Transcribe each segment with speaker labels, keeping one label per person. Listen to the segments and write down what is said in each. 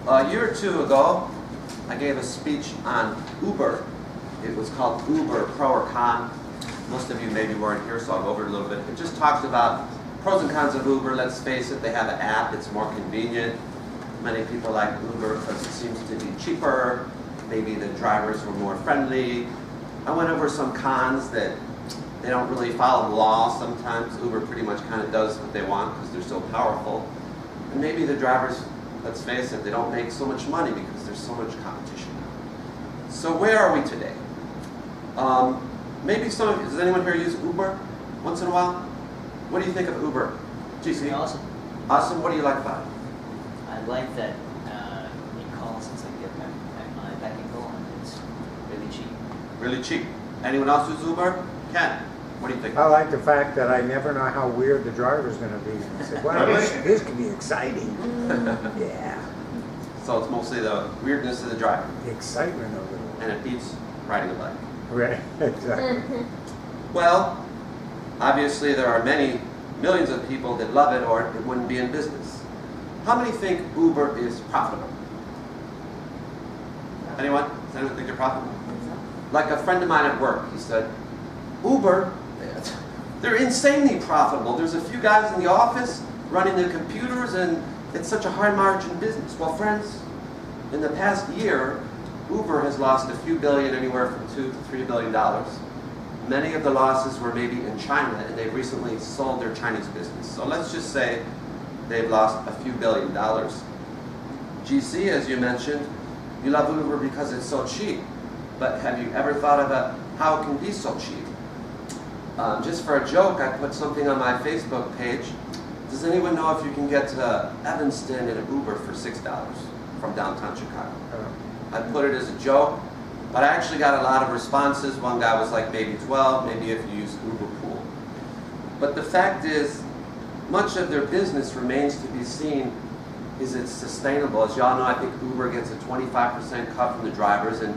Speaker 1: A year or two ago, I gave a speech on Uber. It was called Uber, Pro or Con. Most of you maybe weren't here, so I'll go over it a little bit. It just talks about pros and cons of Uber. Let's face it, they have an app. It's more convenient. Many people like Uber because it seems to be cheaper. Maybe the drivers were more friendly. I went over some cons that they don't really follow the law sometimes. Uber pretty much kind of does what they want because they're so powerful. And maybe the drivers, let's face it, they don't make so much money because there's so much competition. So where are we today? Maybe does anyone here use Uber once in a while? What do you think of Uber? GC?
Speaker 2: Awesome.
Speaker 1: Awesome, what do you like about it?
Speaker 2: I like that it calls since I get my back and go on. It's really cheap.
Speaker 1: Really cheap. Anyone else use Uber? Ken, what do you think?
Speaker 3: I like the fact that I never know how weird the driver's going to be. I said, wow, this could be exciting. Yeah.
Speaker 1: So it's mostly the weirdness of the driver.
Speaker 3: The excitement of it.
Speaker 1: And it beats riding a bike.
Speaker 3: Right, exactly.
Speaker 1: Well, obviously there are millions of people that love it or it wouldn't be in business. How many think Uber is profitable? Anyone? Does anyone think they're profitable? Like a friend of mine at work, he said, Uber, they're insanely profitable. There's a few guys in the office running the computers and it's such a high margin business. Well, friends, in the past year, Uber has lost a few billion, anywhere from $2 to $3 billion. Many of the losses were maybe in China, and they've recently sold their Chinese business. So let's just say they've lost a few $billion. GC, as you mentioned, you love Uber because it's so cheap. But have you ever thought about how it can be so cheap? Just for a joke, I put something on my Facebook page. Does anyone know if you can get to Evanston in an Uber for $6 from downtown Chicago? I put it as a joke, but I actually got a lot of responses. One guy was like maybe 12, maybe if you use Uber Pool. But the fact is, much of their business remains to be seen. Is it sustainable? As y'all know, I think Uber gets a 25% cut from the drivers, and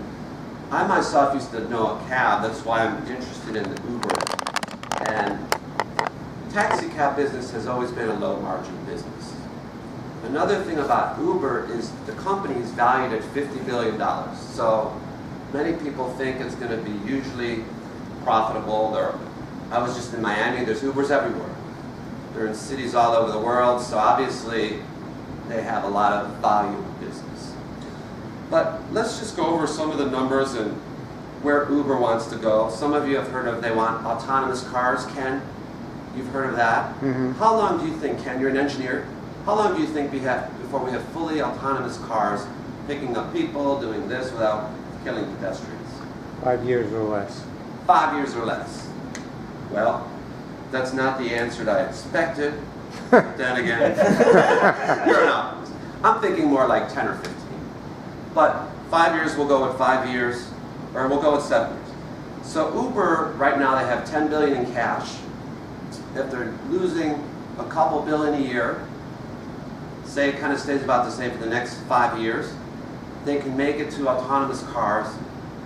Speaker 1: I myself used to know a cab. That's why I'm interested in the Uber. And taxi cab business has always been a low margin business. Another thing about Uber is the company is valued at $50 billion. So many people think it's going to be hugely profitable. I was just in Miami, there's Ubers everywhere. They're in cities all over the world, so obviously they have a lot of volume of business. But let's just go over some of the numbers and where Uber wants to go. Some of you have heard of, they want autonomous cars. Ken, you've heard of that?
Speaker 3: Mm-hmm.
Speaker 1: How long do you think, Ken, you're an engineer, how long do you think before we have fully autonomous cars picking up people, doing this without killing pedestrians?
Speaker 3: 5 years or less.
Speaker 1: 5 years or less. Well, that's not the answer that I expected. Then again, you're an optimist. I'm thinking more like 10 or 15. But 5 years, we'll go with 5 years, or we'll go with 7 years. So Uber, right now, they have $10 billion in cash. If they're losing a couple billion a year, say it kind of stays about the same for the next 5 years, they can make it to autonomous cars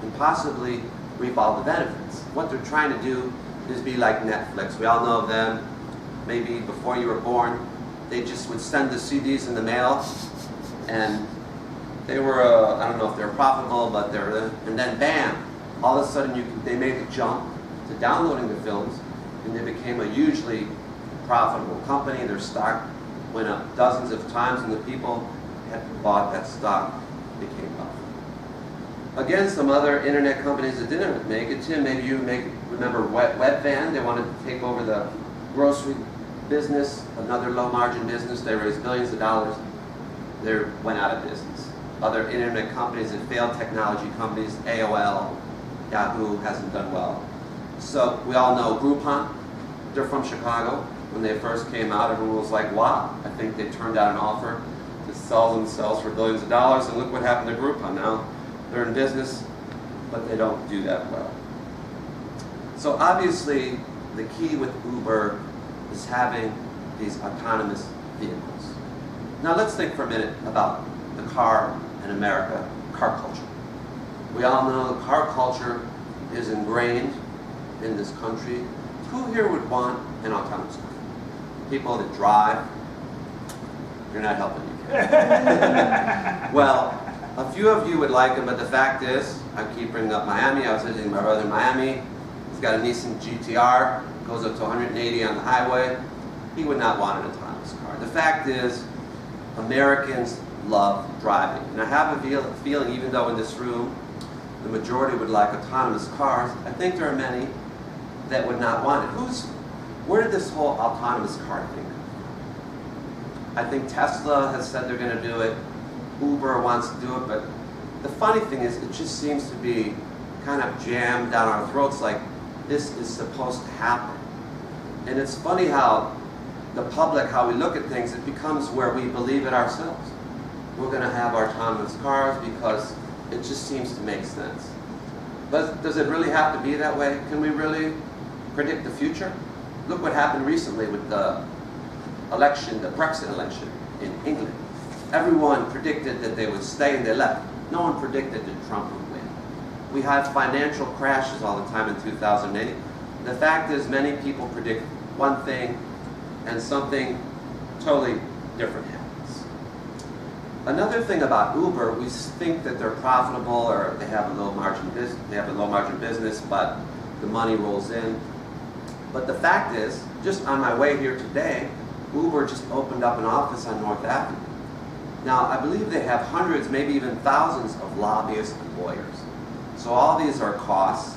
Speaker 1: and possibly reap all the benefits. What they're trying to do is be like Netflix. We all know of them. Maybe before you were born, they just would send the CDs in the mail, and they were, I don't know if they're profitable, but and then bam, all of a sudden they made the jump to downloading the films, and they became a hugely profitable company. Their stock went up dozens of times, and the people had bought that stock became profitable. Again, some other internet companies that didn't make it. Tim, maybe you remember Webvan. They wanted to take over the grocery business, another low margin business. They raised billions of dollars. They went out of business. Other internet companies that failed, technology companies, AOL, Yahoo hasn't done well. So we all know Groupon. They're from Chicago. When they first came out, everyone was like, wow. I think they turned out an offer to sell themselves for billions of dollars, and look what happened to Groupon. Now they're in business, but they don't do that well. So obviously, the key with Uber is having these autonomous vehicles. Now let's think for a minute about the car in America, car culture. We all know car culture is ingrained in this country. Who here would want an autonomous car? People that drive, you're not helping me. Well, a few of you would like him, but the fact is, I keep bringing up Miami. I was visiting my brother in Miami. He's got a Nissan GTR, goes up to 180 on the highway. He would not want an autonomous car. The fact is, Americans love driving. And I have a feeling, even though in this room, the majority would like autonomous cars, I think there are many that would not want it. Where did this whole autonomous car thing come from? I think Tesla has said they're going to do it. Uber wants to do it, but the funny thing is, it just seems to be kind of jammed down our throats like this is supposed to happen. And it's funny how the public, how we look at things, it becomes where we believe it ourselves. We're going to have autonomous cars because it just seems to make sense. But does it really have to be that way? Can we really predict the future? Look what happened recently with the election, the Brexit election in England. Everyone predicted that they would stay and they left. No one predicted that Trump would win. We had financial crashes all the time in 2008. The fact is, many people predict one thing and something totally different happens. Another thing about Uber, we think that they're profitable or they have a low margin business, but the money rolls in. But the fact is, just on my way here today, Uber just opened up an office on North Avenue. Now, I believe they have hundreds, maybe even thousands of lobbyists and lawyers. So all these are costs,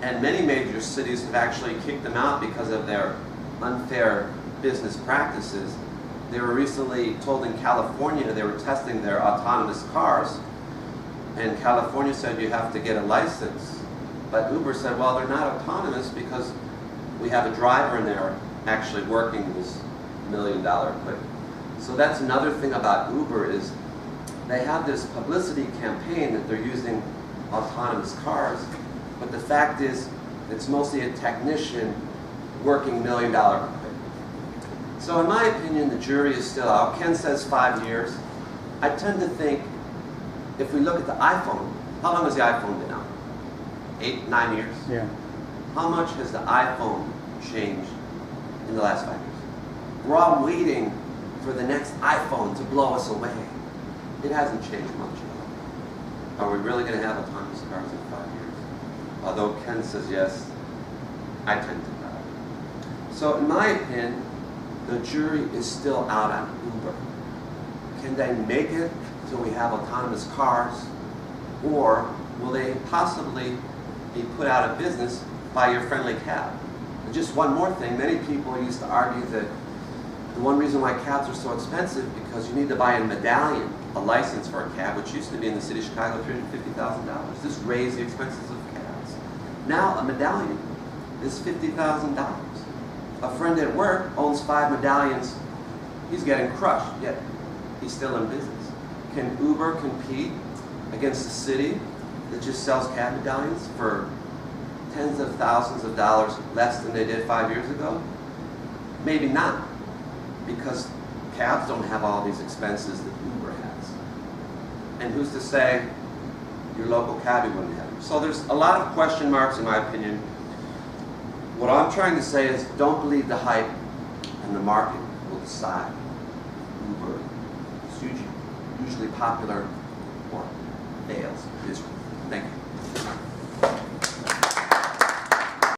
Speaker 1: and many major cities have actually kicked them out because of their unfair business practices. They were recently told in California they were testing their autonomous cars, and California said you have to get a license. But Uber said, well, they're not autonomous because we have a driver in there actually working this $1 million equipment. So that's another thing about Uber is they have this publicity campaign that they're using autonomous cars, but the fact is it's mostly a technician working $1 million equipment. So in my opinion, the jury is still out. Ken says 5 years. I tend to think if we look at the iPhone, how long has the iPhone been out? 8, 9 years?
Speaker 3: Yeah.
Speaker 1: How much has the iPhone changed in the last 5 years? We're all waiting for the next iPhone to blow us away. It hasn't changed much at all. Are we really going to have autonomous cars in 5 years? Although Ken says yes, I tend to doubt. So in my opinion, the jury is still out on Uber. Can they make it till we have autonomous cars, or will they possibly be put out of business by your friendly cab? And just one more thing, many people used to argue that the one reason why cabs are so expensive because you need to buy a medallion, a license for a cab, which used to be in the city of Chicago $350,000. This raised the expenses of cabs. Now a medallion is $50,000. A friend at work owns 5 medallions. He's getting crushed, yet he's still in business. Can Uber compete against a city that just sells cab medallions for tens of thousands of dollars less than they did 5 years ago? Maybe not, because cabs don't have all these expenses that Uber has. And who's to say your local cabbie wouldn't have them? So there's a lot of question marks in my opinion. What I'm trying to say is don't believe the hype, and the market will decide. Uber is usually popular or fails miserably. Thank you.